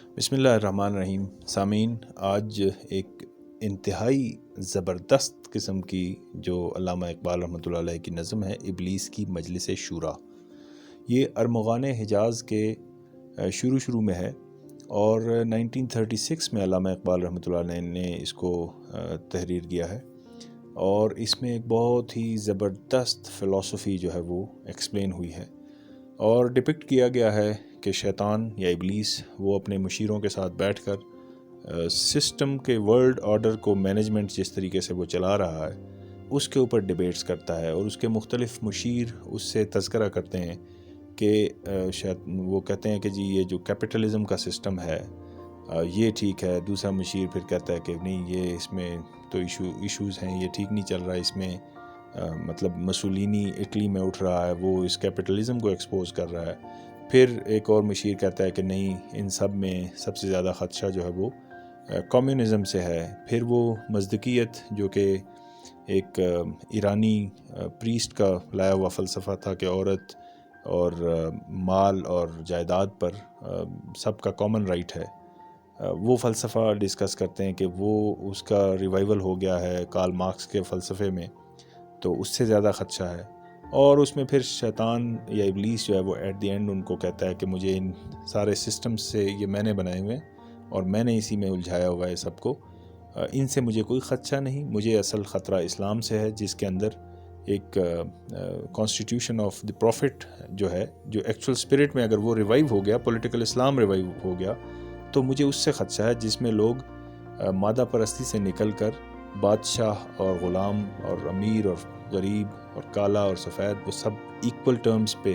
بسم اللہ الرحمن الرحیم۔ سامعین، آج ایک انتہائی زبردست قسم کی جو علامہ اقبال رحمۃ اللہ علیہ کی نظم ہے، ابلیس کی مجلس شورا، یہ ارمغان حجاز کے شروع میں ہے اور 1936 میں علامہ اقبال رحمۃ اللہ علیہ نے اس کو تحریر کیا ہے، اور اس میں ایک بہت ہی زبردست فلسفی جو ہے وہ ایکسپلین ہوئی ہے اور ڈپکٹ کیا گیا ہے کہ شیطان یا ابلیس وہ اپنے مشیروں کے ساتھ بیٹھ کر سسٹم کے ورلڈ آرڈر کو مینجمنٹ جس طریقے سے وہ چلا رہا ہے اس کے اوپر ڈیبیٹس کرتا ہے، اور اس کے مختلف مشیر اس سے تذکرہ کرتے ہیں کہ وہ کہتے ہیں کہ جی یہ جو کیپٹلزم کا سسٹم ہے یہ ٹھیک ہے، دوسرا مشیر پھر کہتا ہے کہ نہیں یہ اس میں تو ایشوز ہیں، یہ ٹھیک نہیں چل رہا، اس میں مطلب مسولینی اٹلی میں اٹھ رہا ہے، وہ اس کیپٹلزم کو ایکسپوز کر رہا ہے۔ پھر ایک اور مشیر کہتا ہے کہ نہیں، ان سب میں سب سے زیادہ خدشہ جو ہے وہ کمیونزم سے ہے۔ پھر وہ مصداقیت جو کہ ایک ایرانی پریسٹ کا لایا ہوا فلسفہ تھا کہ عورت اور مال اور جائیداد پر سب کا کامن رائٹ ہے، وہ فلسفہ ڈسکس کرتے ہیں کہ وہ اس کا ریوائول ہو گیا ہے کارل مارکس کے فلسفے میں، تو اس سے زیادہ خدشہ ہے۔ اور اس میں پھر شیطان یا ابلیس جو ہے وہ ایٹ دی اینڈ ان کو کہتا ہے کہ مجھے ان سارے سسٹمز سے یہ میں نے بنائے ہوئے اور میں نے اسی میں الجھایا ہوا ہے سب کو، ان سے مجھے کوئی خدشہ نہیں، مجھے اصل خطرہ اسلام سے ہے، جس کے اندر ایک کانسٹیٹیوشن آف دی پروفٹ جو ہے، جو ایکچوئل اسپرٹ میں اگر وہ ریوائیو ہو گیا، پولیٹیکل اسلام ریوائیو ہو گیا، تو مجھے اس سے خدشہ ہے جس میں لوگ مادہ پرستی سے نکل کر بادشاہ اور غلام اور امیر اور غریب اور کالا اور سفید وہ سب ایکول ٹرمز پہ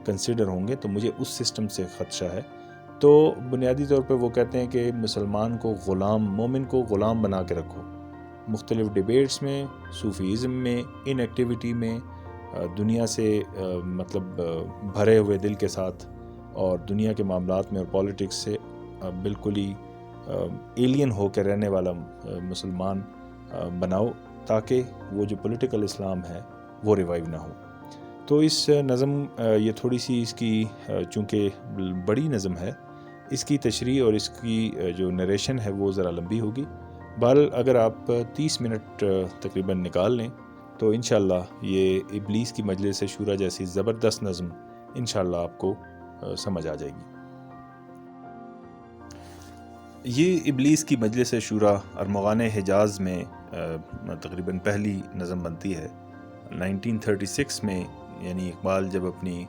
کنسیڈر ہوں گے، تو مجھے اس سسٹم سے خدشہ ہے۔ تو بنیادی طور پہ وہ کہتے ہیں کہ مسلمان کو غلام، مومن کو غلام بنا کے رکھو، مختلف ڈیبیٹس میں، صوفیزم میں، ان ایکٹیویٹی میں، دنیا سے مطلب بھرے ہوئے دل کے ساتھ، اور دنیا کے معاملات میں اور پالیٹکس سے بالکل ہی ایلین ہو کے رہنے والا مسلمان بناؤ، تاکہ وہ جو پولیٹیکل اسلام ہے وہ ریوائیو نہ ہو۔ تو اس نظم یہ تھوڑی سی اس کی چونکہ بڑی نظم ہے، اس کی تشریح اور اس کی جو نریشن ہے وہ ذرا لمبی ہوگی۔ بہرحال اگر آپ 30 منٹ تقریباً نکال لیں تو انشاءاللہ یہ ابلیس کی مجلس شورا جیسی زبردست نظم انشاءاللہ آپ کو سمجھ آ جائے گی۔ یہ ابلیس کی مجلس شورا ارمغان حجاز میں تقریباً پہلی نظم بنتی ہے 1936 میں، یعنی اقبال جب اپنی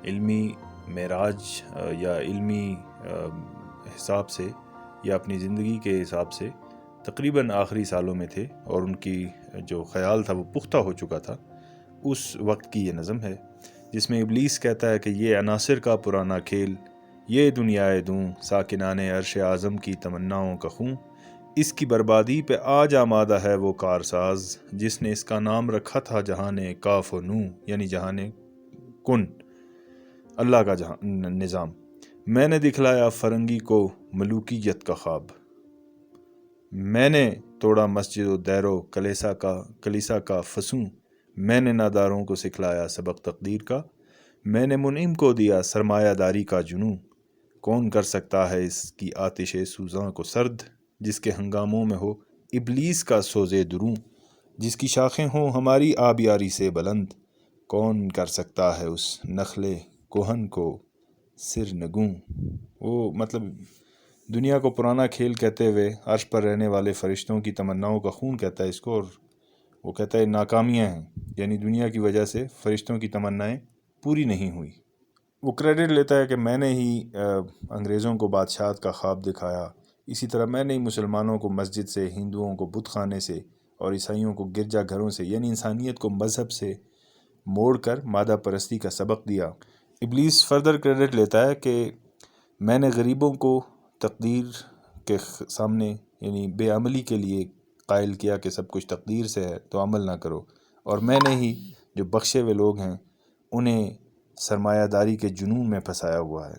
علمی معراج یا علمی حساب سے یا اپنی زندگی کے حساب سے تقریباً آخری سالوں میں تھے اور ان کی جو خیال تھا وہ پختہ ہو چکا تھا، اس وقت کی یہ نظم ہے جس میں ابلیس کہتا ہے کہ یہ عناصر کا پرانا کھیل، یہ دنیائے دوں ساکنان عرش اعظم کی تمناؤں کا خوں، اس کی بربادی پہ آج آمادہ ہے وہ کارساز جس نے اس کا نام رکھا تھا جہان کاف و نوں، یعنی جہان کن، اللہ کا نظام۔ میں نے دکھلایا فرنگی کو ملوکیت کا خواب، میں نے توڑا مسجد و دیر و کلیسا کا فسوں، میں نے ناداروں کو سکھلایا سبق تقدیر کا، میں نے منعم کو دیا سرمایہ داری کا جنوں، کون کر سکتا ہے اس کی آتش سوزاں کو سرد، جس کے ہنگاموں میں ہو ابلیس کا سوزے دروں، جس کی شاخیں ہوں ہماری آبیاری سے بلند، کون کر سکتا ہے اس نخل کوہن کو سر نگوں۔ وہ مطلب دنیا کو پرانا کھیل کہتے ہوئے عرش پر رہنے والے فرشتوں کی تمناؤں کا خون کہتا ہے اس کو، اور وہ کہتا ہے ناکامیاں ہیں، یعنی دنیا کی وجہ سے فرشتوں کی تمنائیں پوری نہیں ہوئی۔ وہ کریڈٹ لیتا ہے کہ میں نے ہی انگریزوں کو بادشاہت کا خواب دکھایا، اسی طرح میں نے ہی مسلمانوں کو مسجد سے، ہندوؤں کو بت خانے سے اور عیسائیوں کو گرجا گھروں سے، یعنی انسانیت کو مذہب سے موڑ کر مادہ پرستی کا سبق دیا۔ ابلیس فردر کریڈٹ لیتا ہے کہ میں نے غریبوں کو تقدیر کے سامنے، یعنی بے عملی کے لیے قائل کیا کہ سب کچھ تقدیر سے ہے تو عمل نہ کرو، اور میں نے ہی جو بخشے ہوئے لوگ ہیں انہیں سرمایہ داری کے جنون میں پھنسایا ہوا ہے۔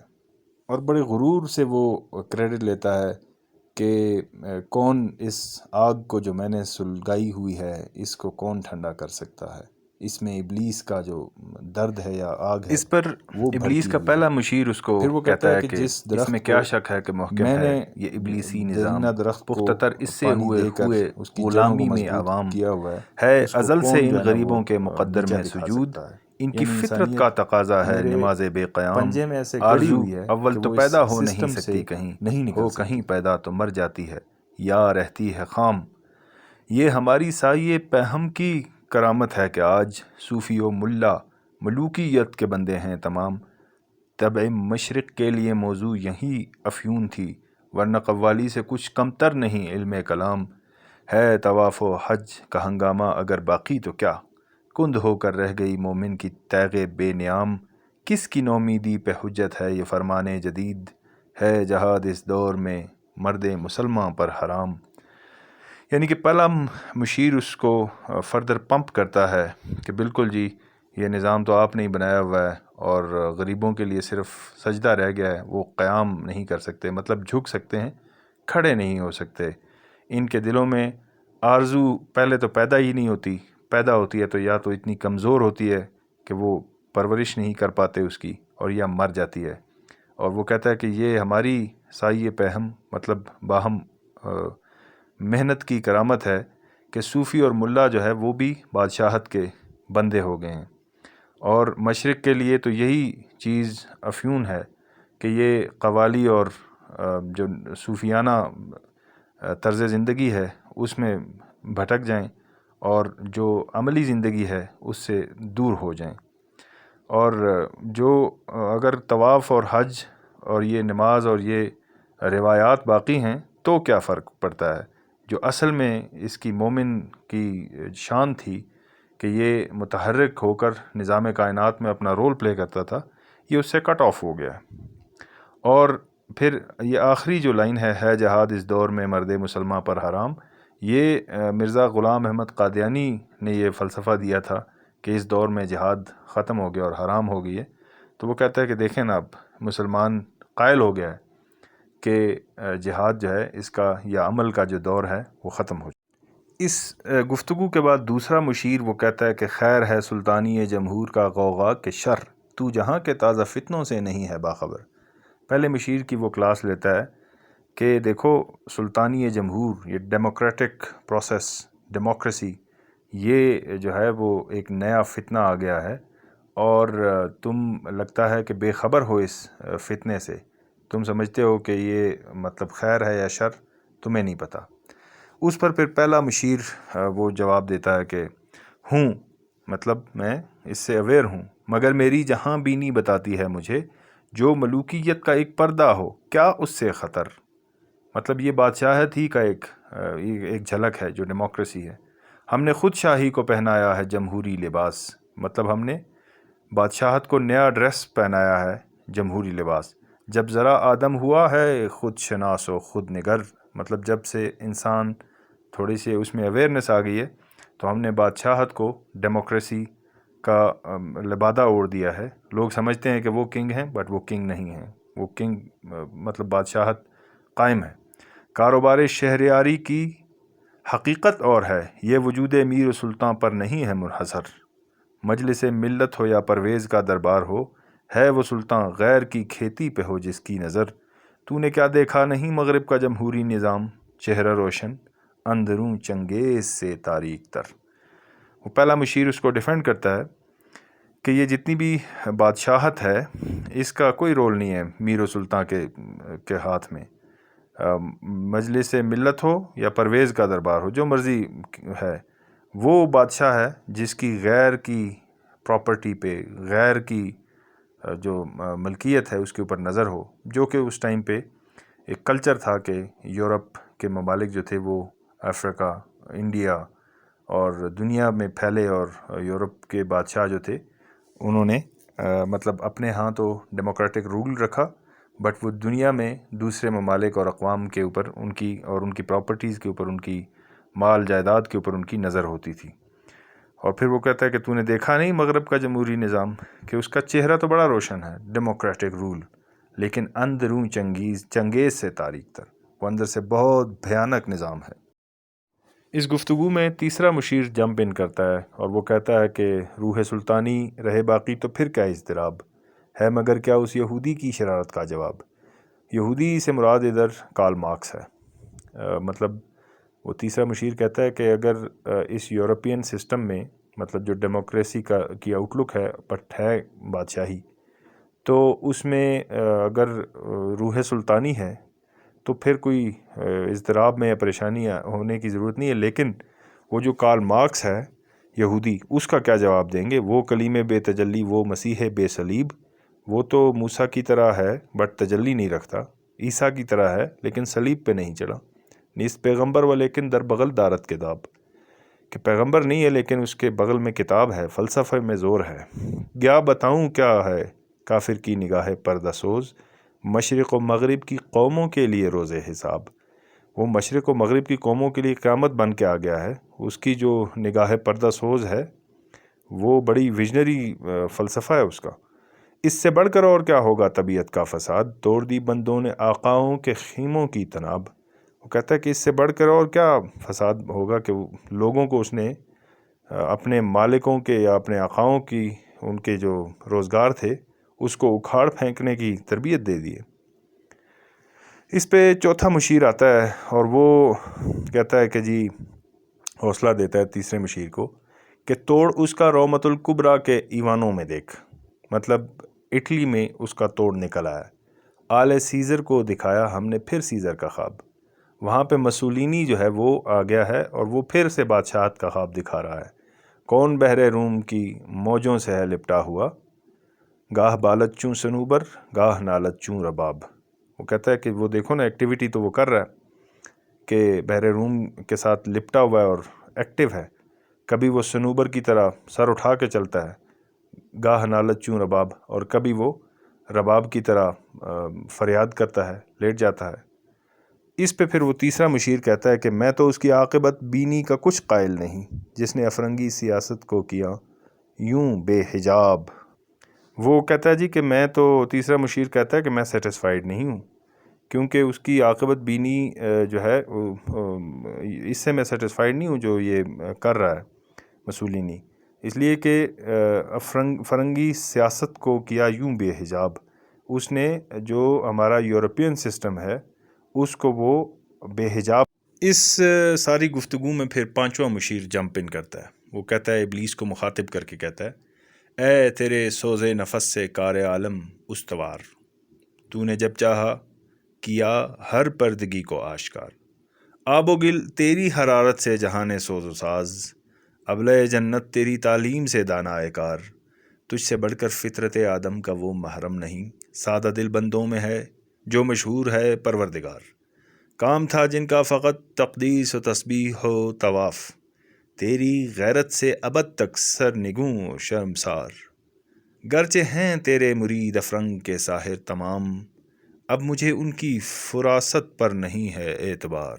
اور بڑے غرور سے وہ کریڈٹ لیتا ہے کہ کون اس آگ کو جو میں نے سلگائی ہوئی ہے اس کو کون ٹھنڈا کر سکتا ہے۔ اس میں ابلیس کا جو درد ہے یا آگ ہے اس پر وہ ابلیس بھڑکی کا ہوئی پہلا ہے۔ مشیر اس کو پھر وہ کہتا ہے کہ جس اس درخت میں کو کیا شک ہے کہ محکم میں نے ہے یہ ابلیسی نظام، درندہ درخت کو پختہ تر اس سے پانی ہوئے دے کر اس کی جڑوں کو غلامی میں مضبوط عوام کیا ہوا ہے اس کو ازل سے کون ان جو ہے نا غریبوں کے وہ مقدر نیچا میں دکھا سجود، سکتا ہے؟ ان کی یعنی فطرت کا انسانیت تقاضا ہے میرے نماز بے قیام، پنجے میں ایسے گڑی آرزو ہوئی ہے اول کہ تو وہ اس پیدا ہو نہیں سسٹم سے سکتی کہیں، نہیں نکل ہو سکتی۔ کہیں پیدا تو مر جاتی ہے یا رہتی ہے خام۔ یہ ہماری سائے پہم کی کرامت ہے کہ آج صوفی و ملا ملوکیت کے بندے ہیں تمام۔ طبع مشرق کے لیے موضوع یہی افیون تھی، ورنہ قوالی سے کچھ کمتر نہیں علم کلام۔ ہے طواف و حج کا ہنگامہ اگر باقی تو کیا، کند ہو کر رہ گئی مومن کی تیغ بے نیام۔ کس کی نومیدی پہ حجت ہے یہ فرمان جدید، ہے جہاد اس دور میں مرد مسلمان پر حرام۔ یعنی کہ پہلا مشیر اس کو فردر پمپ کرتا ہے کہ بالکل جی یہ نظام تو آپ نے ہی بنایا ہوا ہے اور غریبوں کے لیے صرف سجدہ رہ گیا ہے، وہ قیام نہیں کر سکتے، مطلب جھک سکتے ہیں، کھڑے نہیں ہو سکتے۔ ان کے دلوں میں آرزو پہلے تو پیدا ہی نہیں ہوتی، پیدا ہوتی ہے تو یا تو اتنی کمزور ہوتی ہے کہ وہ پرورش نہیں کر پاتے اس کی، اور یا مر جاتی ہے۔ اور وہ کہتا ہے کہ یہ ہماری سائے پہم مطلب باہم محنت کی کرامت ہے کہ صوفی اور ملا جو ہے وہ بھی بادشاہت کے بندے ہو گئے ہیں، اور مشرق کے لیے تو یہی چیز افیون ہے کہ یہ قوالی اور جو صوفیانہ طرز زندگی ہے اس میں بھٹک جائیں اور جو عملی زندگی ہے اس سے دور ہو جائیں۔ اور جو اگر طواف اور حج اور یہ نماز اور یہ روایات باقی ہیں تو کیا فرق پڑتا ہے؟ جو اصل میں اس کی مومن کی شان تھی کہ یہ متحرک ہو کر نظام کائنات میں اپنا رول پلے کرتا تھا، یہ اس سے کٹ آف ہو گیا ہے۔ اور پھر یہ آخری جو لائن ہے جہاد اس دور میں مرد مسلمہ پر حرام، یہ مرزا غلام احمد قادیانی نے یہ فلسفہ دیا تھا کہ اس دور میں جہاد ختم ہو گیا اور حرام ہو گئی ہے۔ تو وہ کہتا ہے کہ دیکھیں نا اب مسلمان قائل ہو گیا ہے کہ جہاد جو ہے اس کا یا عمل کا جو دور ہے وہ ختم ہو جائے۔ اس گفتگو کے بعد دوسرا مشیر وہ کہتا ہے کہ خیر ہے سلطانی جمہور کا غوغا کہ شر، تو جہاں کے تازہ فتنوں سے نہیں ہے باخبر۔ پہلے مشیر کی وہ کلاس لیتا ہے کہ دیکھو سلطانی جمہور، یہ ڈیموکریٹک پروسیس، ڈیموکریسی، یہ جو ہے وہ ایک نیا فتنہ آ گیا ہے، اور تم لگتا ہے کہ بے خبر ہو اس فتنے سے، تم سمجھتے ہو کہ یہ مطلب خیر ہے یا شر، تمہیں نہیں پتہ۔ اس پر پھر پہلا مشیر وہ جواب دیتا ہے کہ ہوں، مطلب میں اس سے اویئر ہوں، مگر میری جہاں بینی بتاتی ہے مجھے، جو ملوکیت کا ایک پردہ ہو کیا اس سے خطر۔ مطلب یہ بادشاہت ہی کا ایک جھلک ہے جو ڈیموکریسی ہے۔ ہم نے خود شاہی کو پہنایا ہے جمہوری لباس، مطلب ہم نے بادشاہت کو نیا ڈریس پہنایا ہے جمہوری لباس۔ جب ذرا آدم ہوا ہے خود شناس و خود نگر، مطلب جب سے انسان تھوڑی سی اس میں اویئرنیس آ گئی ہے تو ہم نے بادشاہت کو ڈیموکریسی کا لبادہ اوڑھ دیا ہے۔ لوگ سمجھتے ہیں کہ وہ کنگ ہیں، بٹ وہ کنگ نہیں ہیں، وہ کنگ مطلب بادشاہت قائم ہے۔ کاروبار شہریاری کی حقیقت اور ہے، یہ وجود میر و سلطان پر نہیں ہے منحصر۔ مجلس ملت ہو یا پرویز کا دربار ہو، ہے وہ سلطان غیر کی کھیتی پہ ہو جس کی نظر۔ تو نے کیا دیکھا نہیں مغرب کا جمہوری نظام، چہرہ روشن اندروں چنگیز سے تاریک تر۔ وہ پہلا مشیر اس کو ڈیفینڈ کرتا ہے کہ یہ جتنی بھی بادشاہت ہے اس کا کوئی رول نہیں ہے میر و سلطان کے ہاتھ میں۔ مجلس ملت ہو یا پرویز کا دربار ہو، جو مرضی ہے، وہ بادشاہ ہے جس کی غیر کی پراپرٹی پہ، غیر کی جو ملکیت ہے اس کے اوپر نظر ہو، جو کہ اس ٹائم پہ ایک کلچر تھا کہ یورپ کے ممالک جو تھے وہ افریقہ، انڈیا اور دنیا میں پھیلے، اور یورپ کے بادشاہ جو تھے انہوں نے مطلب اپنے ہاں تو ڈیموکریٹک رول رکھا، بٹ وہ دنیا میں دوسرے ممالک اور اقوام کے اوپر ان کی پراپرٹیز کے اوپر، ان کی مال جائیداد کے اوپر ان کی نظر ہوتی تھی۔ اور پھر وہ کہتا ہے کہ تو نے دیکھا نہیں مغرب کا جمہوری نظام، کہ اس کا چہرہ تو بڑا روشن ہے، ڈیموکریٹک رول، لیکن اندروں چنگیز سے تاریک تر، وہ اندر سے بہت بھیانک نظام ہے۔ اس گفتگو میں تیسرا مشیر جمپ ان کرتا ہے اور وہ کہتا ہے کہ روح سلطانی رہے باقی تو پھر کیا اضطراب ہے، مگر کیا اس یہودی کی شرارت کا جواب۔ یہودی سے مراد ادھر کارل مارکس ہے۔ مطلب وہ تیسرا مشیر کہتا ہے کہ اگر اس یورپین سسٹم میں مطلب جو ڈیموکریسی کی آؤٹ لک ہے بٹ ہے بادشاہی، تو اس میں اگر روح سلطانی ہے تو پھر کوئی اضطراب میں یا پریشانی ہونے کی ضرورت نہیں ہے، لیکن وہ جو کارل مارکس ہے یہودی، اس کا کیا جواب دیں گے؟ وہ کلیم بے تجلی، وہ مسیح بے صلیب، وہ تو موسیٰ کی طرح ہے بٹ تجلی نہیں رکھتا، عیسیٰ کی طرح ہے لیکن صلیب پہ نہیں چڑھا، نیز پیغمبر و لیکن در بغل دارت کتاب، کہ پیغمبر نہیں ہے لیکن اس کے بغل میں کتاب ہے، فلسفہ میں زور ہے۔ کیا بتاؤں کیا ہے کافر کی نگاہ پردہ سوز، مشرق و مغرب کی قوموں کے لیے روز حساب۔ وہ مشرق و مغرب کی قوموں کے لیے قیامت بن کے آ گیا ہے، اس کی جو نگاہ پردہ سوز ہے وہ بڑی ویژنری فلسفہ ہے اس کا۔ اس سے بڑھ کر اور کیا ہوگا طبیعت کا فساد، توڑ دی بندوں نے آقاؤں کے خیموں کی تناب۔ وہ کہتا ہے کہ اس سے بڑھ کر اور کیا فساد ہوگا کہ لوگوں کو اس نے اپنے مالکوں کے یا اپنے آقاؤں کی ان کے جو روزگار تھے اس کو اکھاڑ پھینکنے کی تربیت دے دی ہے۔ اس پہ چوتھا مشیر آتا ہے اور وہ کہتا ہے کہ جی حوصلہ دیتا ہے تیسرے مشیر کو کہ توڑ اس کا رومت الکبریٰ کے ایوانوں میں دیکھ۔ مطلب اٹلی میں اس کا توڑ نکل آیا، آل سیزر کو دکھایا ہم نے پھر سیزر کا خواب۔ وہاں پہ مسولینی جو ہے وہ آ گیا ہے اور وہ پھر سے بادشاہت کا خواب دکھا رہا ہے۔ کون بحر روم کی موجوں سے ہے لپٹا ہوا، گاہ بالت چوں صنوبر گاہ نالت چوں رباب۔ وہ کہتا ہے کہ وہ دیکھو نا ایکٹیویٹی تو وہ کر رہا ہے کہ بحر روم کے ساتھ لپٹا ہوا ہے اور ایکٹیو ہے، کبھی وہ صنوبر کی طرح سر اٹھا کے چلتا ہے، گاہ نالت چوں رباب، اور کبھی وہ رباب کی طرح فریاد کرتا ہے، لیٹ جاتا ہے۔ اس پہ پھر وہ تیسرا مشیر کہتا ہے کہ میں تو اس کی عاقبت بینی کا کچھ قائل نہیں، جس نے افرنگی سیاست کو کیا یوں بے حجاب۔ وہ کہتا ہے جی کہ میں تو، تیسرا مشیر کہتا ہے کہ میں سیٹسفائیڈ نہیں ہوں، کیونکہ اس کی عاقبت بینی جو ہے اس سے میں سیٹسفائیڈ نہیں ہوں جو یہ کر رہا ہے مسولینی، اس لیے کہ فرنگی سیاست کو کیا یوں بے حجاب، اس نے جو ہمارا یورپین سسٹم ہے اس کو وہ بے حجاب۔ اس ساری گفتگو میں پھر پانچواں مشیر جمپ ان کرتا ہے، وہ کہتا ہے ابلیس کو مخاطب کر کے کہتا ہے اے تیرے سوز نفس سے کار عالم استوار، تو نے جب چاہا کیا ہر پردگی کو آشکار، آب و گل تیری حرارت سے جہان سوز و ساز، ابلۂ جنت تیری تعلیم سے دانا کار، تجھ سے بڑھ کر فطرت آدم کا وہ محرم نہیں، سادہ دل بندوں میں ہے جو مشہور ہے پروردگار، کام تھا جن کا فقط تقدیس و تسبیح و طواف، تیری غیرت سے ابد تک سر نگوں و شرمسار، گرچہ ہیں تیرے مرید افرنگ کے ساحر تمام، اب مجھے ان کی فراست پر نہیں ہے اعتبار۔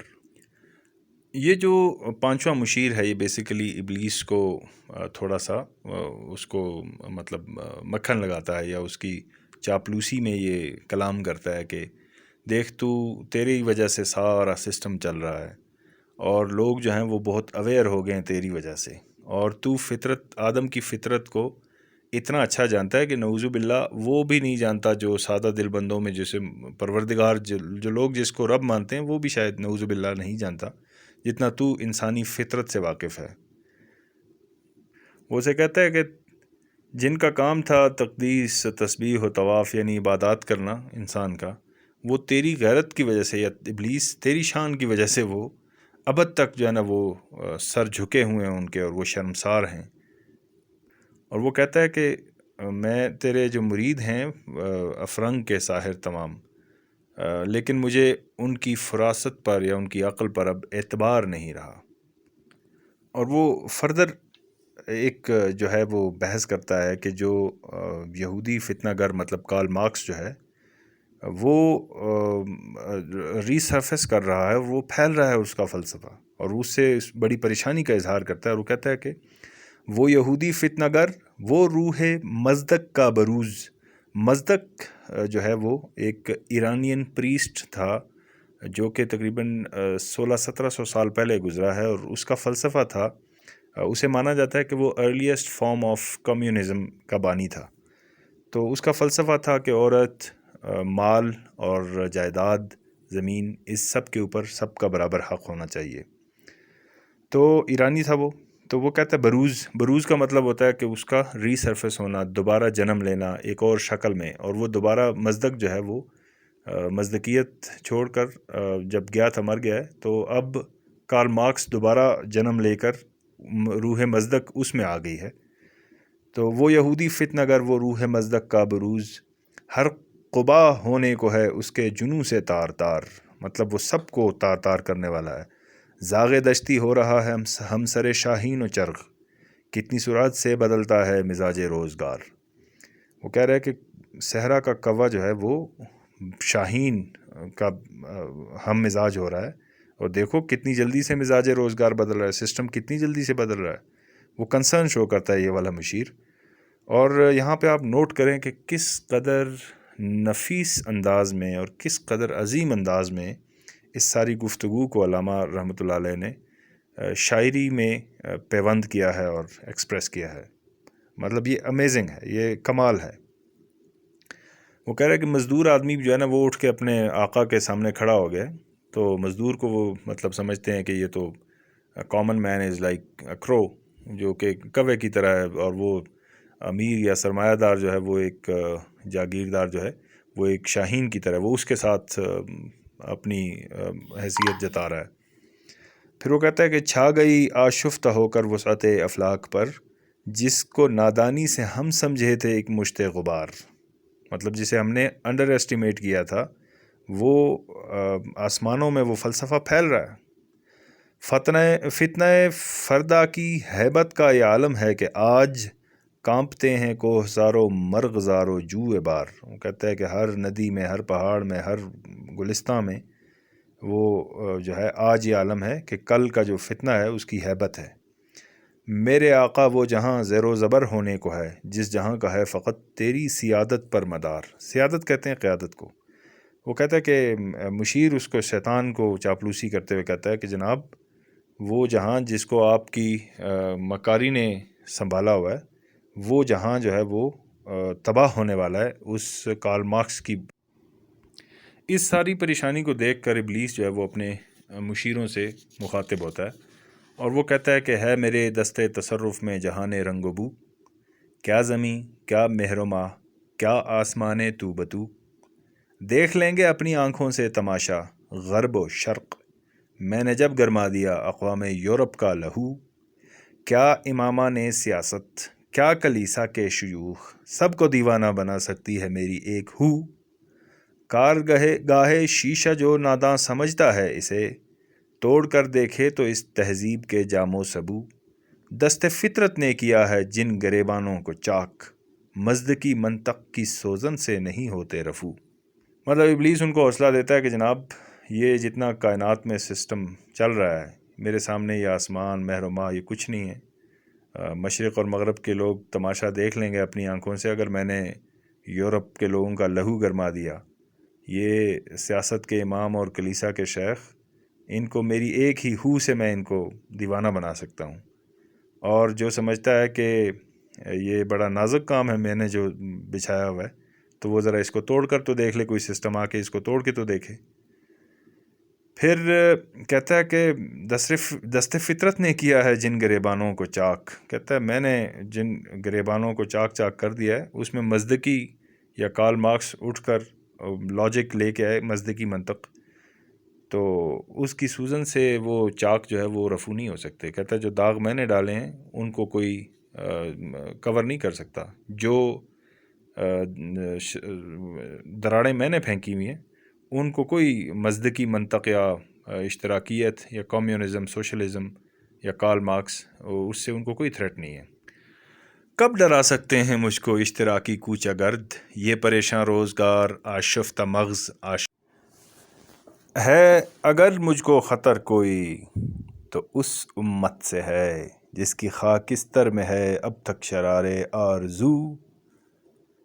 یہ جو پانچواں مشیر ہے یہ بیسیکلی ابلیس کو تھوڑا سا اس کو مطلب مکھن لگاتا ہے یا اس کی چاپلوسی میں یہ کلام کرتا ہے کہ دیکھ تو تیری وجہ سے سارا سسٹم چل رہا ہے اور لوگ جو ہیں وہ بہت اویئر ہو گئے ہیں تیری وجہ سے، اور تو فطرت آدم کی فطرت کو اتنا اچھا جانتا ہے کہ نعوذ باللہ وہ بھی نہیں جانتا جو سادہ دل بندوں میں جسے پروردگار جو لوگ جس کو رب مانتے ہیں وہ بھی شاید نعوذ باللہ نہیں جانتا جتنا تو انسانی فطرت سے واقف ہے۔ وہ سے کہتا ہے کہ جن کا کام تھا تقدیس تسبیح و طواف یعنی عبادات کرنا انسان کا، وہ تیری غیرت کی وجہ سے یا ابلیس تیری شان کی وجہ سے وہ ابد تک جو ہے نا وہ سر جھکے ہوئے ہیں ان کے اور وہ شرمسار ہیں۔ اور وہ کہتا ہے کہ میں تیرے جو مرید ہیں افرنگ کے ساحر تمام، لیکن مجھے ان کی فراست پر یا ان کی عقل پر اب اعتبار نہیں رہا۔ اور وہ فردر ایک جو ہے وہ بحث کرتا ہے کہ جو یہودی فتنہ گر مطلب کارل مارکس جو ہے وہ ریسرفیس کر رہا ہے، وہ پھیل رہا ہے اس کا فلسفہ اور اس سے بڑی پریشانی کا اظہار کرتا ہے، اور وہ کہتا ہے کہ وہ یہودی فتنہ گر وہ روح مزدک کا بروز، مزدک جو ہے وہ ایک ایرانین پریسٹ تھا جو کہ تقریباً 1600-1700 سال پہلے گزرا ہے، اور اس کا فلسفہ تھا، اسے مانا جاتا ہے کہ وہ ارلیسٹ فارم آف کمیونزم کا بانی تھا۔ تو اس کا فلسفہ تھا کہ عورت، مال اور جائیداد، زمین، اس سب کے اوپر سب کا برابر حق ہونا چاہیے۔ تو ایرانی تھا وہ، تو وہ کہتا ہے بروز کا مطلب ہوتا ہے کہ اس کا ری سرفیس ہونا، دوبارہ جنم لینا ایک اور شکل میں، اور وہ دوبارہ مزدک جو ہے وہ مزدکیت چھوڑ کر جب گیا تھا، مر گیا ہے، تو اب کارل مارکس دوبارہ جنم لے کر روح مزدک اس میں آ گئی ہے۔ تو وہ یہودی فتنہ گر، وہ روح مزدک کا بروز، ہر قبا ہونے کو ہے اس کے جنوں سے تار تار، مطلب وہ سب کو تار تار کرنے والا ہے۔ زاغ دشتی ہو رہا ہے ہم سر شاہین و چرغ، کتنی سرعت سے بدلتا ہے مزاج روزگار۔ وہ کہہ رہا ہے کہ صحرا کا کوا جو ہے وہ شاہین کا ہم مزاج ہو رہا ہے، اور دیکھو کتنی جلدی سے مزاج روزگار بدل رہا ہے، سسٹم کتنی جلدی سے بدل رہا ہے۔ وہ کنسرن شو کرتا ہے یہ والا مشیر۔ اور یہاں پہ آپ نوٹ کریں کہ کس قدر نفیس انداز میں اور کس قدر عظیم انداز میں اس ساری گفتگو کو علامہ رحمۃ اللہ علیہ نے شاعری میں پیوند کیا ہے اور ایکسپریس کیا ہے۔ مطلب یہ امیزنگ ہے، یہ کمال ہے۔ وہ کہہ رہا ہے کہ مزدور آدمی جو ہے نا، وہ اٹھ کے اپنے آقا کے سامنے کھڑا ہو گیا، تو مزدور کو وہ مطلب سمجھتے ہیں کہ یہ تو کامن مین از لائک کرو، جو کہ کوے کی طرح ہے، اور وہ امیر یا سرمایہ دار جو ہے وہ ایک جاگیردار جو ہے وہ ایک شاہین کی طرح، وہ اس کے ساتھ اپنی حیثیت جتا رہا ہے۔ پھر وہ کہتا ہے کہ چھا گئی آشفتہ ہو کر وسعت افلاک پر، جس کو نادانی سے ہم سمجھے تھے ایک مشت غبار، مطلب جسے ہم نے انڈر ایسٹیمیٹ کیا تھا، وہ آسمانوں میں وہ فلسفہ پھیل رہا ہے۔ فتنہ فردا کی ہیبت کا یہ عالم ہے کہ آج کانپتے ہیں کوہسار و مرغزار و جوئے بار۔ وہ کہتا ہے کہ ہر ندی میں، ہر پہاڑ میں، ہر گلستان میں وہ جو ہے آج یہ عالم ہے کہ کل کا جو فتنہ ہے اس کی ہیبت ہے۔ میرے آقا وہ جہاں زیر و زبر ہونے کو ہے، جس جہاں کا ہے فقط تیری سیادت پر مدار۔ سیادت کہتے ہیں قیادت کو۔ وہ کہتا ہے کہ مشیر اس کو، شیطان کو چاپلوسی کرتے ہوئے کہتا ہے کہ جناب وہ جہاں جس کو آپ کی مکاری نے سنبھالا ہوا ہے، وہ جہاں جو ہے وہ تباہ ہونے والا ہے اس کارل مارکس کی۔ اس ساری پریشانی کو دیکھ کر ابلیس جو ہے وہ اپنے مشیروں سے مخاطب ہوتا ہے، اور وہ کہتا ہے کہ ہے میرے دستے تصرف میں جہان رنگ و بو، کیا زمیں، کیا مہر و ماہ، کیا آسمان تو بتو، دیکھ لیں گے اپنی آنکھوں سے تماشا غرب و شرق، میں نے جب گرما دیا اقوام یورپ کا لہو، کیا امامہ نے سیاست، کیا کلیسا کے شیوخ، سب کو دیوانہ بنا سکتی ہے میری ایک ہو، کارگاہے شیشہ جو ناداں سمجھتا ہے اسے، توڑ کر دیکھے تو اس تہذیب کے جام و سبو، دست فطرت نے کیا ہے جن گریبانوں کو چاک، مزدکی منطق کی سوزن سے نہیں ہوتے رفو۔ مطلب ابلیس ان کو حوصلہ دیتا ہے کہ جناب یہ جتنا کائنات میں سسٹم چل رہا ہے، میرے سامنے یہ آسمان، مہر و ماہ، یہ کچھ نہیں ہے۔ مشرق اور مغرب کے لوگ تماشا دیکھ لیں گے اپنی آنکھوں سے، اگر میں نے یورپ کے لوگوں کا لہو گرما دیا، یہ سیاست کے امام اور کلیسا کے شیخ، ان کو میری ایک ہی ہو سے میں ان کو دیوانہ بنا سکتا ہوں۔ اور جو سمجھتا ہے کہ یہ بڑا نازک کام ہے میں نے جو بچھایا ہوا ہے، تو وہ ذرا اس کو توڑ کر تو دیکھ لے، کوئی سسٹم آ کے اس کو توڑ کے تو دیکھے۔ پھر کہتا ہے کہ دست فطرت نے کیا ہے جن گریبانوں کو چاک، کہتا ہے میں نے جن گریبانوں کو چاک چاک کر دیا ہے، اس میں مزدکی یا کارل مارکس اٹھ کر لاجک لے کے آئے، مزدکی منطق، تو اس کی سوزن سے وہ چاک جو ہے وہ رفو نہیں ہو سکتے۔ کہتا ہے جو داغ میں نے ڈالے ہیں ان کو کوئی کور نہیں کر سکتا، جو دراڑیں میں نے پھینکی ہوئی ہیں ان کو کوئی مزدکی منطق یا اشتراکیت یا کمیونزم، سوشلزم یا کارل مارکس، اس سے ان کو کوئی تھریٹ نہیں ہے۔ کب ڈرا سکتے ہیں مجھ کو اشتراکی کوچہ گرد، یہ پریشاں روزگار آشفتہ مغز ہے، اگر مجھ کو خطر کوئی تو اس امت سے ہے جس کی خاکستر میں ہے اب تک شرار آرزو،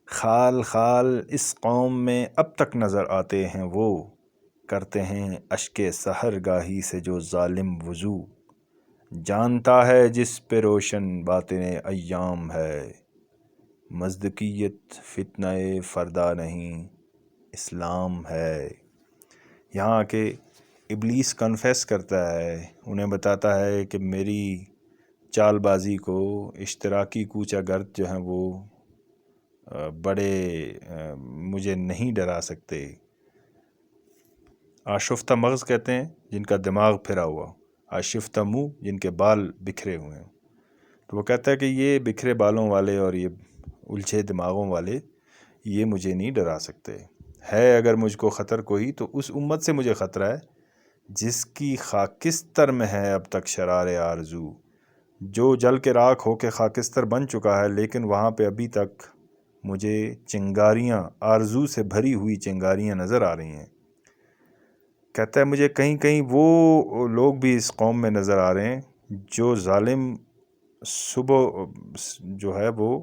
خال خال اس قوم میں اب تک نظر آتے ہیں وہ کرتے ہیں اشک سحر گاہی سے جو ظالم وضو، جانتا ہے جس پہ روشن باطن ایام ہے، مزدکیت فتنہ فردا نہیں اسلام ہے۔ یہاں کہ ابلیس کنفیس کرتا ہے، انہیں بتاتا ہے کہ میری چال بازی کو اشتراکی کوچہ گرد جو ہیں وہ بڑے مجھے نہیں ڈرا سکتے۔ آشفتہ مغز کہتے ہیں جن کا دماغ پھرا ہوا، آشفتہ منہ جن کے بال بکھرے ہوئے ہیں۔ تو وہ کہتا ہے کہ یہ بکھرے بالوں والے اور یہ الجھے دماغوں والے یہ مجھے نہیں ڈرا سکتے۔ ہے اگر مجھ کو خطر کوئی تو اس امت سے مجھے خطرہ ہے جس کی خاکستر میں ہے اب تک شرار آرزو، جو جل کے راکھ ہو کے خاکستر بن چکا ہے لیکن وہاں پہ ابھی تک مجھے چنگاریاں، آرزو سے بھری ہوئی چنگاریاں نظر آ رہی ہیں۔ کہتا ہے مجھے کہیں کہیں وہ لوگ بھی اس قوم میں نظر آ رہے ہیں جو ظالم صبح جو ہے وہ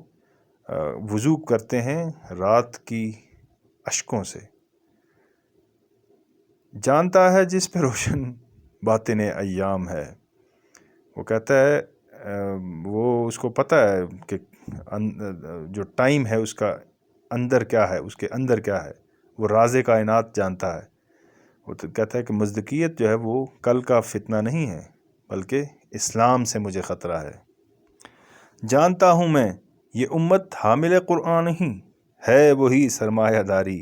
وضو کرتے ہیں رات کی اشکوں سے، جانتا ہے جس پہ روشن باطن ایام ہے۔ وہ کہتا ہے وہ اس کو پتہ ہے کہ جو ٹائم ہے اس کا اندر کیا ہے، اس کے اندر کیا ہے، وہ راز کائنات جانتا ہے۔ وہ تو کہتا ہے کہ مزدکیت جو ہے وہ کل کا فتنہ نہیں ہے بلکہ اسلام سے مجھے خطرہ ہے۔ جانتا ہوں میں یہ امت حامل قرآن ہی ہے، وہی سرمایہ داری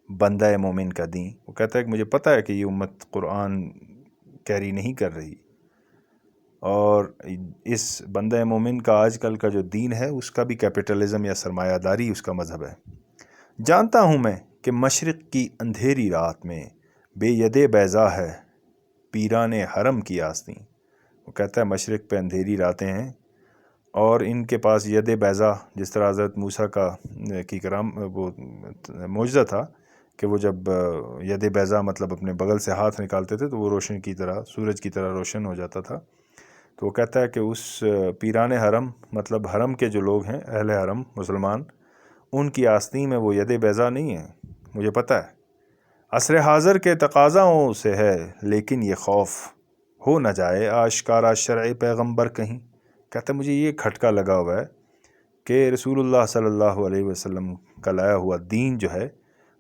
بندہ مومن کا دین۔ وہ کہتا ہے کہ مجھے پتہ ہے کہ یہ امت قرآن کیری نہیں کر رہی، اور اس بندہ مومن کا آج کل کا جو دین ہے اس کا بھی کیپٹلزم یا سرمایہ داری اس کا مذہب ہے۔ جانتا ہوں میں کہ مشرق کی اندھیری رات میں بے ید بیضا ہے پیران حرم کی آستین۔ وہ کہتا ہے مشرق پہ اندھیری راتیں ہیں اور ان کے پاس ید بیضا، جس طرح حضرت موسیٰ کی کرام وہ معجزہ تھا کہ وہ جب ید بیضا مطلب اپنے بغل سے ہاتھ نکالتے تھے تو وہ روشن کی طرح، سورج کی طرح روشن ہو جاتا تھا۔ تو وہ کہتا ہے کہ اس پیران حرم مطلب حرم کے جو لوگ ہیں، اہل حرم مسلمان، ان کی آستین میں وہ ید بیضا نہیں ہے، مجھے پتہ ہے۔ عصر حاضر کے تقاضاؤں سے ہے لیکن یہ خوف ہو نہ جائے آشکارا شرع پیغمبر کہیں۔ کہتا ہے مجھے یہ کھٹکا لگا ہوا ہے کہ رسول اللہ صلی اللہ علیہ وسلم کا لایا ہوا دین جو ہے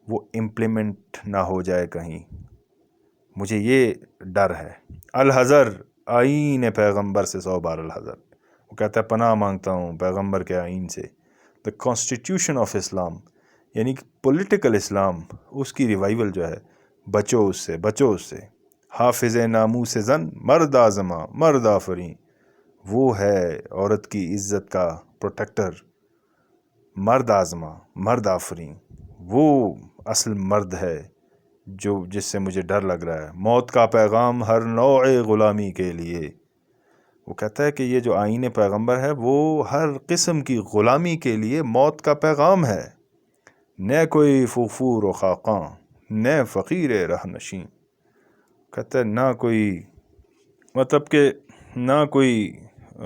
وہ امپلیمنٹ نہ ہو جائے کہیں، مجھے یہ ڈر ہے۔ الحذر آئین پیغمبر سے 100 بار الحذر۔ وہ کہتا ہے پناہ مانگتا ہوں پیغمبر کے آئین سے۔ دا کانسٹیٹیوشن آف اسلام یعنی کہ پولیٹیکل اسلام، اس کی ریوائیول جو ہے، بچو اس سے، بچو اس سے۔ حافظ ناموس زن مرد آزماں مرد آفرین، وہ ہے عورت کی عزت کا پروٹیکٹر، مرد آزماں مرد آفرین، وہ اصل مرد ہے جس سے مجھے ڈر لگ رہا ہے۔ موت کا پیغام ہر نوع غلامی کے لیے۔ وہ کہتا ہے کہ یہ جو آئین پیغمبر ہے وہ ہر قسم کی غلامی کے لیے موت کا پیغام ہے۔ نہ کوئی فغفور و خاقاں نہ فقیر رہ نشین۔ کہتا ہے نہ کوئی، مطلب کہ نہ کوئی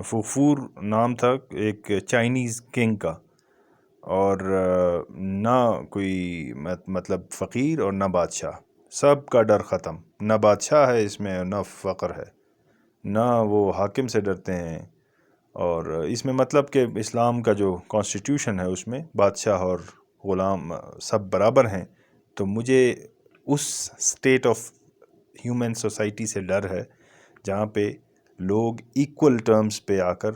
فغفور نام تھا ایک چائنیز کنگ کا، اور نہ کوئی مطلب فقیر اور نہ بادشاہ، سب کا ڈر ختم۔ نہ بادشاہ ہے اس میں، نہ فقر ہے، نہ وہ حاکم سے ڈرتے ہیں۔ اور اس میں مطلب کہ اسلام کا جو کانسٹیٹیوشن ہے اس میں بادشاہ اور غلام سب برابر ہیں۔ تو مجھے اس سٹیٹ آف ہیومن سوسائٹی سے ڈر ہے جہاں پہ لوگ ایکول ٹرمز پہ آ کر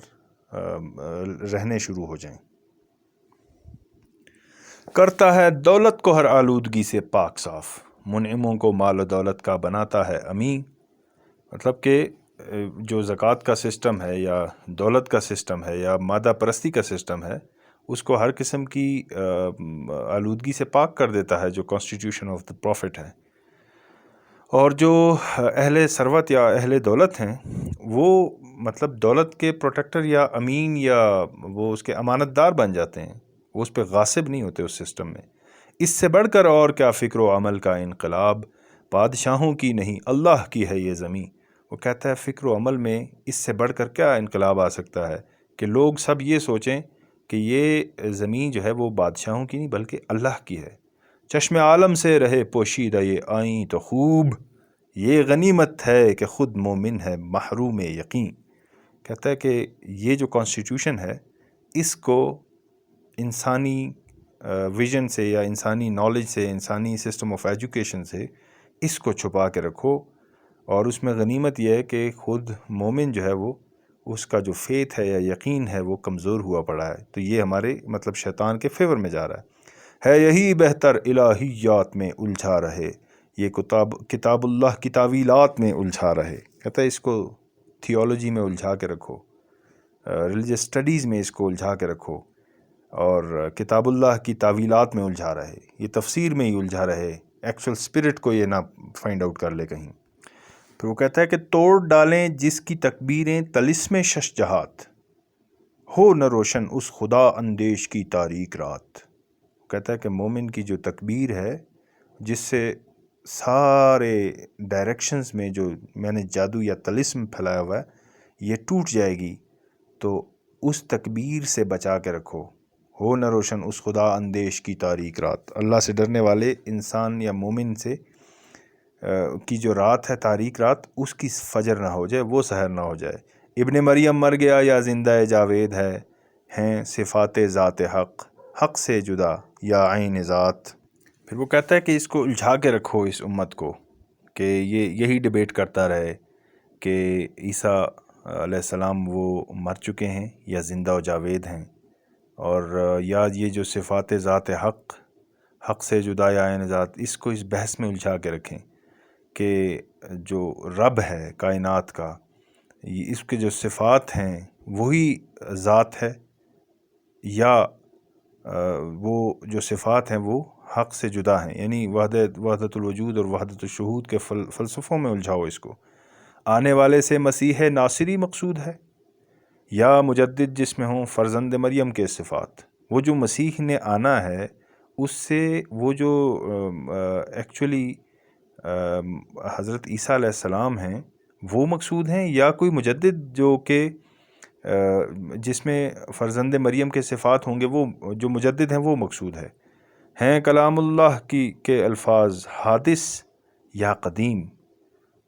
رہنے شروع ہو جائیں۔ کرتا ہے دولت کو ہر آلودگی سے پاک صاف، منعموں کو مال و دولت کا بناتا ہے امین۔ مطلب کہ جو زکوٰۃ کا سسٹم ہے یا دولت کا سسٹم ہے یا مادہ پرستی کا سسٹم ہے، اس کو ہر قسم کی آلودگی سے پاک کر دیتا ہے جو کانسٹیٹیوشن آف دا پروفٹ ہے۔ اور جو اہل ثروت یا اہل دولت ہیں وہ مطلب دولت کے پروٹیکٹر یا امین یا وہ اس کے امانت دار بن جاتے ہیں، وہ اس پہ غاصب نہیں ہوتے اس سسٹم میں۔ اس سے بڑھ کر اور کیا فکر و عمل کا انقلاب، بادشاہوں کی نہیں اللہ کی ہے یہ زمین۔ وہ کہتا ہے فکر و عمل میں اس سے بڑھ کر کیا انقلاب آ سکتا ہے کہ لوگ سب یہ سوچیں کہ یہ زمین جو ہے وہ بادشاہوں کی نہیں بلکہ اللہ کی ہے۔ چشم عالم سے رہے پوشیدہ یہ آئیں تو خوب، یہ غنیمت ہے کہ خود مومن ہے محروم یقین۔ کہتا ہے کہ یہ جو کانسٹیٹیوشن ہے اس کو انسانی ویژن سے یا انسانی نالج سے، انسانی سسٹم آف ایجوکیشن سے اس کو چھپا کے رکھو، اور اس میں غنیمت یہ ہے کہ خود مومن جو ہے وہ اس کا جو فیتھ ہے یا یقین ہے وہ کمزور ہوا پڑا ہے، تو یہ ہمارے مطلب شیطان کے فیور میں جا رہا ہے یہی بہتر الہیات میں الجھا رہے، یہ کتاب اللہ کی تعویلات میں الجھا رہے۔ کہتا ہے اس کو تھیولوجی میں الجھا کے رکھو، ریلیجس اسٹڈیز میں اس کو الجھا کے رکھو، اور کتاب اللہ کی تعویلات میں الجھا رہے، یہ تفسیر میں ہی الجھا رہے، ایکچوئل اسپرٹ کو یہ نہ فائنڈ آؤٹ کر لے کہیں۔ پھر وہ کہتا ہے کہ توڑ ڈالیں جس کی تکبیریں طلسم شش جہات، ہو نہ روشن اس خدا اندیش کی تاریک رات۔ کہتا ہے کہ مومن کی جو تکبیر ہے جس سے سارے ڈائریکشنز میں جو میں نے جادو یا طلسم پھیلایا ہوا ہے یہ ٹوٹ جائے گی، تو اس تکبیر سے بچا کے رکھو، ہو نہ روشن اس خدا اندیش کی تاریک رات۔ اللہ سے ڈرنے والے انسان یا مومن سے کی جو رات ہے تاریک رات، اس کی فجر نہ ہو جائے، وہ سحر نہ ہو جائے۔ ابن مریم مر گیا یا زندہ جاوید ہے، ہیں صفات ذات حق، حق سے جدا یا عین ذات۔ پھر وہ کہتا ہے کہ اس کو الجھا کے رکھو اس امت کو، کہ یہی ڈیبیٹ کرتا رہے کہ عیسیٰ علیہ السلام وہ مر چکے ہیں یا زندہ و جاوید ہیں، اور یا یہ جو صفات ذات حق، حق سے جدا یا عین ذات، اس کو اس بحث میں الجھا کے رکھیں کہ جو رب ہے کائنات کا، اس کے جو صفات ہیں وہی ذات ہے، یا وہ جو صفات ہیں وہ حق سے جدا ہیں، یعنی وحدت الوجود اور وحدت الشہود کے فلسفوں میں الجھاؤ اس کو۔ آنے والے سے مسیح ناصری مقصود ہے، یا مجدد جس میں ہوں فرزند مریم کے صفات۔ وہ جو مسیح نے آنا ہے اس سے وہ جو ایکچولی حضرت عیسیٰ علیہ السلام ہیں وہ مقصود ہیں، یا کوئی مجدد جو کہ جس میں فرزند مریم کے صفات ہوں گے، وہ جو مجدد ہیں وہ مقصود ہے۔ ہیں کلام اللہ کے الفاظ حادث یا قدیم،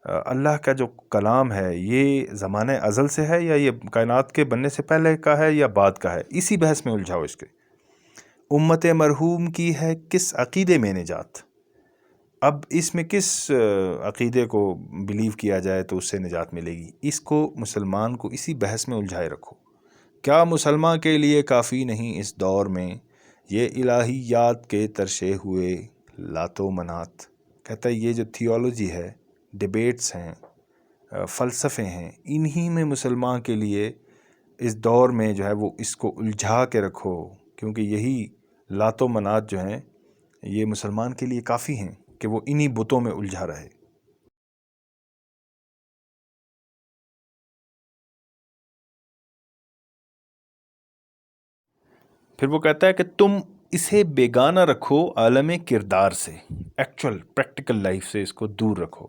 اللہ کا جو کلام ہے یہ زمانہ ازل سے ہے، یا یہ کائنات کے بننے سے پہلے کا ہے یا بعد کا ہے، اسی بحث میں الجھاؤ اس کے۔ امت مرحوم کی ہے کس عقیدے میں نجات، اب اس میں کس عقیدے کو بلیو کیا جائے تو اس سے نجات ملے گی، اس کو مسلمان کو اسی بحث میں الجھائے رکھو۔ کیا مسلمان کے لیے کافی نہیں اس دور میں یہ الہیات کے ترشے ہوئے لات و منات۔ کہتا ہے یہ جو تھیولوجی ہے، ڈیبیٹس ہیں، فلسفے ہیں، انہی میں مسلمان کے لیے اس دور میں جو ہے وہ اس کو الجھا کے رکھو، کیونکہ یہی لات و منات جو ہیں یہ مسلمان کے لیے کافی ہیں کہ وہ انہی بتوں میں الجھا رہے۔ پھر وہ کہتا ہے کہ تم اسے بیگانہ رکھو عالم کردار سے، ایکچول پریکٹیکل لائف سے اس کو دور رکھو،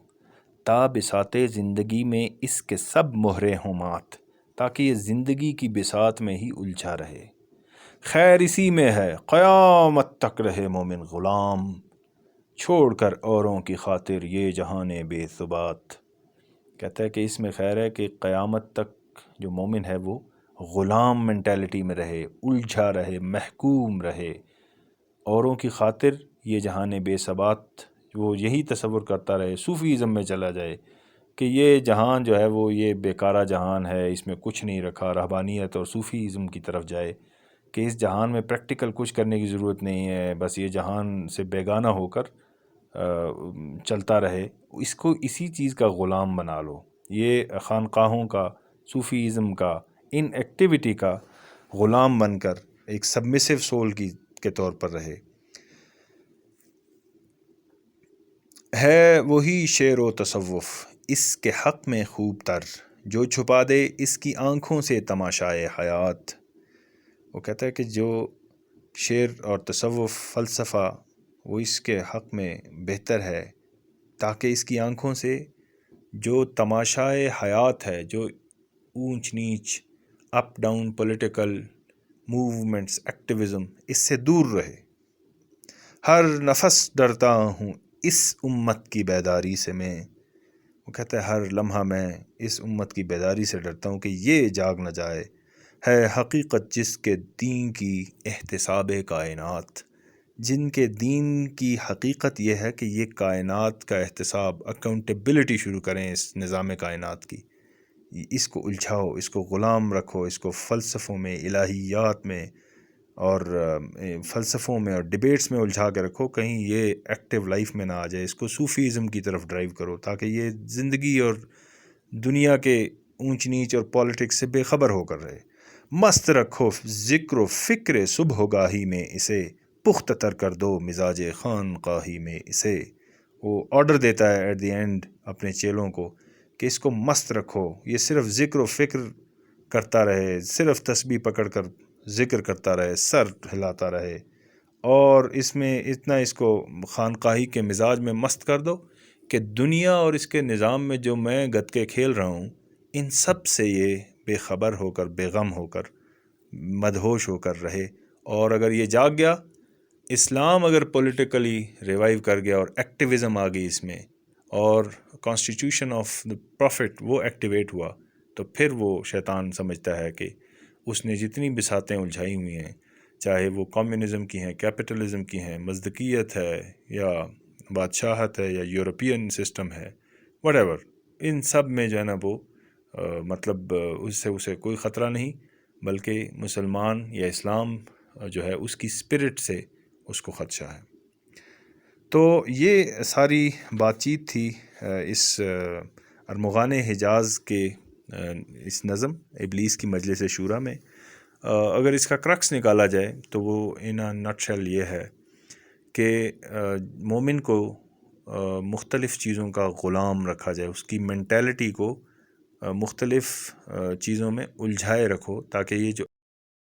تا بساط زندگی میں اس کے سب مہرے ہوں مات، تاکہ یہ زندگی کی بساط میں ہی الجھا رہے۔ خیر اسی میں ہے قیامت تک رہے مومن غلام، چھوڑ کر اوروں کی خاطر یہ جہان بے ثبات۔ کہتا ہے کہ اس میں خیر ہے کہ قیامت تک جو مومن ہے وہ غلام مینٹیلٹی میں رہے، الجھا رہے، محکوم رہے، اوروں کی خاطر یہ جہان بے ثبات، وہ یہی تصور کرتا رہے، صوفیزم میں چلا جائے کہ یہ جہان جو ہے وہ یہ بیکارہ جہان ہے، اس میں کچھ نہیں رکھا، رہبانیت اور صوفیزم کی طرف جائے کہ اس جہان میں پریکٹیکل کچھ کرنے کی ضرورت نہیں ہے، بس یہ جہان سے بیگانہ ہو کر چلتا رہے، اس کو اسی چیز کا غلام بنا لو، یہ خانقاہوں کا، صوفیزم کا، ان ایکٹیویٹی کا غلام بن کر ایک سبمسو سول کے طور پر رہے۔ ہے وہی شعر و تصوف اس کے حق میں خوب تر، جو چھپا دے اس کی آنکھوں سے تماشائے حیات۔ وہ کہتا ہے کہ جو شعر اور تصوف فلسفہ وہ اس کے حق میں بہتر ہے، تاکہ اس کی آنکھوں سے جو تماشائے حیات ہے، جو اونچ نیچ، up down political movements, activism, اس سے دور رہے۔ ہر نفس ڈرتا ہوں اس امت کی بیداری سے میں. وہ کہتا ہے ہر لمحہ میں اس امت کی بیداری سے ڈرتا ہوں کہ یہ جاگ نہ جائے. ہے حقیقت جس کے دین کی احتساب کائنات، جن کے دین کی حقیقت یہ ہے کہ یہ کائنات کا احتساب، اکاؤنٹیبلٹی شروع کریں اس نظام کائنات کی. اس کو الجھاؤ، اس کو غلام رکھو، اس کو فلسفوں میں، الہیات میں اور فلسفوں میں اور ڈیبیٹس میں الجھا کے رکھو، کہیں یہ ایکٹیو لائف میں نہ آ جائے. اس کو صوفیزم کی طرف ڈرائیو کرو تاکہ یہ زندگی اور دنیا کے اونچ نیچ اور پالیٹکس سے بے خبر ہو کر رہے. مست رکھو ذکر و فکر صبح گاہی میں اسے، پختہ تر کر دو مزاج خانقاہی میں اسے. وہ آرڈر دیتا ہے ایٹ دی اینڈ اپنے چیلوں کو کہ اس کو مست رکھو، یہ صرف ذکر و فکر کرتا رہے، صرف تسبیح پکڑ کر ذکر کرتا رہے، سر ہلاتا رہے، اور اس میں اتنا اس کو خانقاہی کے مزاج میں مست کر دو کہ دنیا اور اس کے نظام میں جو میں گتکے کھیل رہا ہوں ان سب سے یہ بے خبر ہو کر، بے غم ہو کر، مدہوش ہو کر رہے. اور اگر یہ جاگ گیا، اسلام اگر پولیٹیکلی ریوائیو کر گیا اور ایکٹیویزم آ گئی اس میں، اور کانسٹیٹیوشن آف دا پروفٹ وہ ایکٹیویٹ ہوا، تو پھر وہ شیطان سمجھتا ہے کہ اس نے جتنی بساتیں الجھائی ہوئی ہیں، چاہے وہ کمیونزم کی ہیں، کیپٹلزم کی ہیں، مزدقیت ہے یا بادشاہت ہے یا یورپین سسٹم ہے، وٹ ایور، ان سب میں جو ہے نا وہ مطلب اس سے اسے کوئی خطرہ نہیں، بلکہ مسلمان یا اسلام جو ہے اس کی اسپرٹ سے اس کو خدشہ ہے. تو یہ ساری بات چیت تھی اس ارمغان حجاز کے اس نظم ابلیس کی مجلس شورا میں. اگر اس کا کرکس نکالا جائے تو وہ ان نٹ شیل یہ ہے کہ مومن کو مختلف چیزوں کا غلام رکھا جائے، اس کی مینٹیلٹی کو مختلف چیزوں میں الجھائے رکھو تاکہ یہ جو